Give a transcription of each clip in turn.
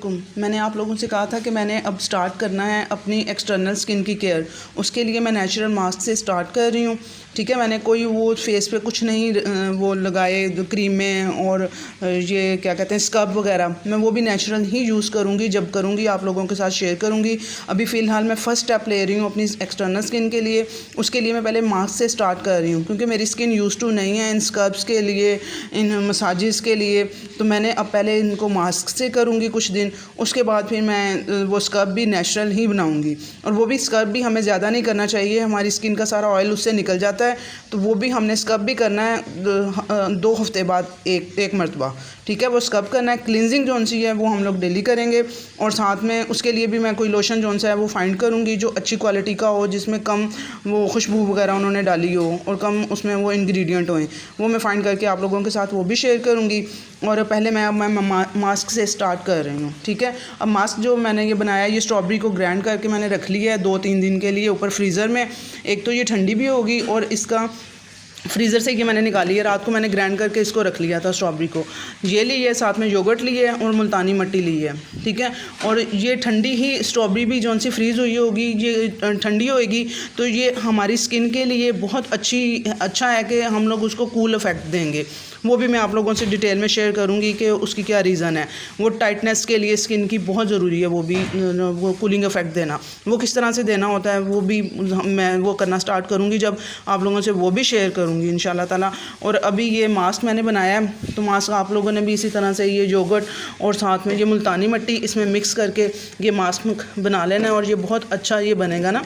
वालेकुम। मैंने आप लोगों से कहा था कि मैंने अब स्टार्ट करना है अपनी एक्सटर्नल स्किन की केयर। उसके लिए मैं नेचुरल मास्क से स्टार्ट कर रही हूँ। ठीक है, मैंने कोई वो फेस पे कुछ नहीं वो लगाए क्रीम में और ये क्या कहते हैं स्क्रब वगैरह। मैं वो भी नेचुरल ही यूज़ करूँगी, जब करूँगी आप लोगों के साथ शेयर करूँगी। अभी फ़िलहाल मैं फ़र्स्ट स्टेप ले रही हूँ अपनी एक्सटर्नल स्किन के लिए। उसके लिए मैं पहले मास्क से स्टार्ट कर रही हूँ क्योंकि मेरी स्किन यूज़ टू नहीं है इन स्क्रब्स के लिए, इन मसाजेस के लिए। तो मैंने अब पहले इनको मास्क से करूँगी कुछ दिन, उसके बाद फिर मैं वो स्क्रब भी नेचुरल ही बनाऊँगी। और वो भी स्क्रब भी हमें ज़्यादा नहीं करना चाहिए, हमारी स्किन का सारा ऑयल उससे निकल जाता है। तो वो भी हमने स्क्रब भी करना है 2 हफ्ते बाद एक मरतबा। ठीक है, वो स्क्रब करना है। क्लिनजिंग जोन सी है वो हम लोग डेली करेंगे। और साथ में उसके लिए भी मैं कोई लोशन जोन सा है वो फाइंड करूँगी जो अच्छी क्वालिटी का हो, जिसमें कम वो खुशबू वगैरह उन्होंने डाली हो और कम उसमें वो इंग्रेडिएंट हों। वो मैं फ़ाइंड करके आप लोगों के साथ वो भी शेयर करूँगी। और पहले मैं मास्क से स्टार्ट कर रही हूँ। ठीक है, अब मास्क जो मैंने ये बनाया है, ये स्ट्रॉबेरी को ग्राइंड करके मैंने रख लिया है 2-3 दिन के लिए ऊपर फ्रीज़र में। एक तो ये ठंडी भी होगी और इसका फ्रीज़र से ये मैंने निकाली है, रात को मैंने ग्राइंड करके इसको रख लिया था स्ट्रॉबेरी को। ये ली है, साथ में योगर्ट ली है और मुल्तानी मिट्टी ली है। ठीक है, और ये ठंडी ही स्ट्रॉबेरी भी जौन सी फ्रीज़ हुई होगी ये ठंडी होएगी, तो ये हमारी स्किन के लिए बहुत अच्छा है कि हम लोग उसको कूल इफ़ेक्ट देंगे। वो भी मैं आप लोगों से डिटेल में शेयर करूँगी कि उसकी क्या रीज़न है। वो टाइटनेस के लिए स्किन की बहुत ज़रूरी है, वो भी वो कूलिंग इफ़ेक्ट देना। वो किस तरह से देना होता है वो भी मैं वो करना स्टार्ट करूँगी जब आप लोगों से वो भी शेयर करूँगी इंशाल्लाह ताला। और अभी ये मास्क मैंने बनाया है, तो मास्क आप लोगों ने भी इसी तरह से ये योगर्ट और साथ में ये मुल्तानी मिट्टी इसमें मिक्स करके ये मास्क बना लेना है। और ये बहुत अच्छा ये बनेगा ना।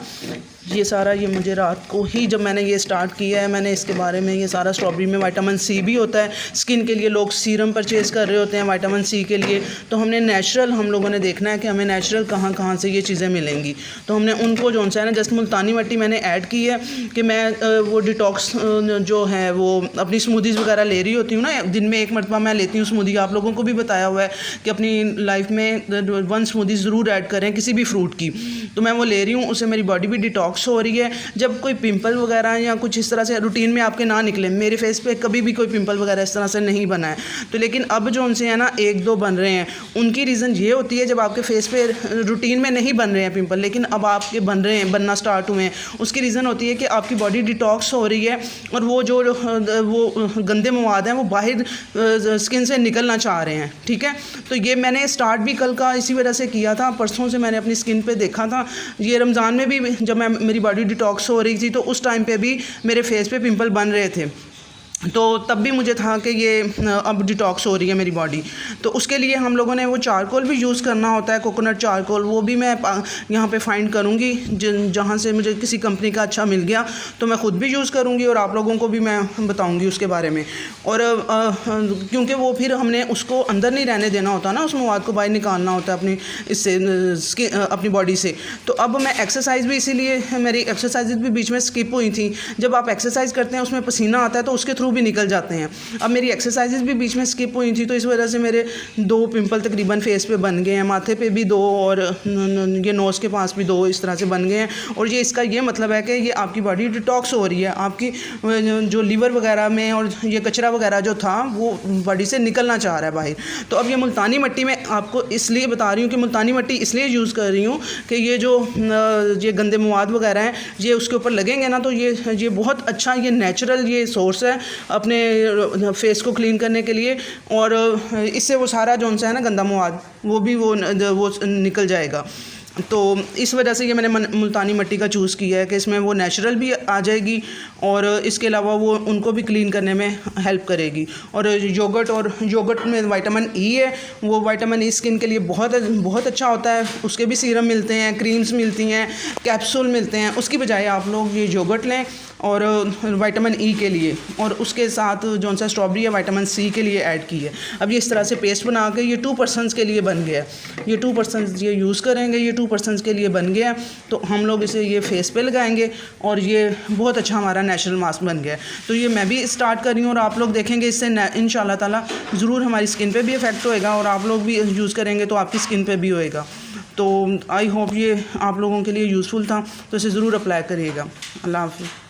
ये सारा ये मुझे रात को ही जब मैंने ये स्टार्ट किया है, मैंने इसके बारे में ये सारा स्ट्रॉबेरी में विटामिन सी भी होता है स्किन के लिए। लोग सीरम परचेज़ कर रहे होते हैं विटामिन सी के लिए, तो हमने नेचुरल हम लोगों ने देखना है कि हमें नेचुरल कहाँ से ये चीज़ें मिलेंगी। तो हमने उनको जो सा है ना, जस्ट मुल्तानी मिट्टी मैंने ऐड की है कि मैं वो डिटॉक्स जो है वो अपनी स्मूदीज़ वगैरह ले रही होती हूँ ना, दिन में 1 मरतबा मैं लेती हूँ स्मूदी। आप लोगों को भी बताया हुआ है कि अपनी लाइफ में 1 स्मूदी ज़रूर ऐड करें किसी भी फ्रूट की। तो मैं वो ले रही हूँ, उससे मेरी बॉडी भी डिटॉक्स हो रही है। जब कोई पिंपल वगैरह या कुछ इस तरह से रूटीन में आपके ना निकले, मेरे फेस पे कभी भी कोई पिंपल वगैरह इस तरह से नहीं बना है, तो लेकिन अब जो उनसे है ना 1-2 बन रहे हैं, उनकी रीज़न ये होती है जब आपके फेस पे रूटीन में नहीं बन रहे हैं पिंपल, लेकिन अब आपके बन रहे हैं, बनना स्टार्ट हुए हैं। उसकी रीज़न होती है कि आपकी बॉडी डिटॉक्स हो रही है और वो जो वो गंदे मवाद हैं वो बाहर स्किन से निकलना चाह रहे हैं। ठीक है, तो ये मैंने स्टार्ट भी कल का इसी वजह से किया था। परसों से मैंने अपनी स्किन पे देखा था, ये रमज़ान में भी जब मेरी बॉडी डिटॉक्स हो रही थी तो उस टाइम पे भी मेरे फेस पे पिंपल बन रहे थे, तो तब भी मुझे था कि ये अब डिटॉक्स हो रही है मेरी बॉडी। तो उसके लिए हम लोगों ने वो चारकोल भी यूज़ करना होता है, कोकोनट चारकोल। वो भी मैं यहाँ पे फाइंड करूँगी जहाँ से मुझे किसी कंपनी का अच्छा मिल गया तो मैं ख़ुद भी यूज़ करूँगी और आप लोगों को भी मैं बताऊँगी उसके बारे में। और क्योंकि वो फिर हमने उसको अंदर नहीं रहने देना होता ना, उस मवाद को बाहर निकालना होता है अपनी इससे अपनी बॉडी से। तो अब मैं एक्सरसाइज भी, इसीलिए मेरी एक्सरसाइज भी बीच में स्किप हुई थी। जब आप एक्सरसाइज करते हैं उसमें पसीना आता है तो उसके थ्रू भी निकल जाते हैं। अब मेरी एक्सरसाइजेज भी बीच में स्किप हुई थी, तो इस वजह से मेरे 2 पिंपल तकरीबन फेस पे बन गए हैं, माथे पे भी 2 और ये नोज़ के पास भी 2 इस तरह से बन गए हैं। और ये इसका ये मतलब है कि ये आपकी बॉडी डिटॉक्स हो रही है, आपकी जो लीवर वगैरह में और ये कचरा वगैरह जो था वो बॉडी से निकलना चाह रहा है बाहर। तो अब ये मुल्तानी मिट्टी में आपको इसलिए बता रही हूँ कि मुल्तानी मिट्टी इसलिए यूज़ कर रही हूँ कि ये जो ये गंदे मवाद वगैरह हैं ये उसके ऊपर लगेंगे ना, तो ये बहुत अच्छा, ये नेचुरल ये सोर्स है अपने फेस को क्लीन करने के लिए। और इससे वो सारा जो सा है ना गंदा मवाद वो भी वो निकल जाएगा। तो इस वजह से ये मैंने मुल्तानी मिट्टी का चूज़ किया है कि इसमें वो नेचुरल भी आ जाएगी और इसके अलावा वो उनको भी क्लीन करने में हेल्प करेगी। और योगर्ट में विटामिन ई है, वो विटामिन ई स्किन के लिए बहुत अच्छा होता है। उसके भी सीरम मिलते हैं, क्रीम्स मिलती हैं, कैप्सूल मिलते हैं। उसकी बजाय आप लोग ये योगर्ट लें और विटामिन ई के लिए, और उसके साथ जो सा स्ट्रॉबेरी है विटामिन सी के लिए ऐड की है। अब ये इस तरह से पेस्ट बना के ये 2 पर्सनस के लिए बन गया है। ये 2 पर्सनस ये यूज़ करेंगे, ये 2 पर्सनस के लिए बन गया। तो हम लोग इसे ये फेस पे लगाएंगे और ये बहुत अच्छा हमारा नेचुरल मास्क बन गया है। तो ये मैं भी स्टार्ट कर रही हूँ और आप लोग देखेंगे इससे इंशाल्लाह ताला ज़रूर हमारी स्किन पे भी इफ़ेक्ट होएगा और आप लोग भी यूज़ करेंगे तो आपकी स्किन पे भी होएगा। तो आई होप ये आप लोगों के लिए यूज़फुल था, तो इसे ज़रूर अप्लाई करिएगा। अल्लाह हाफ़िज़।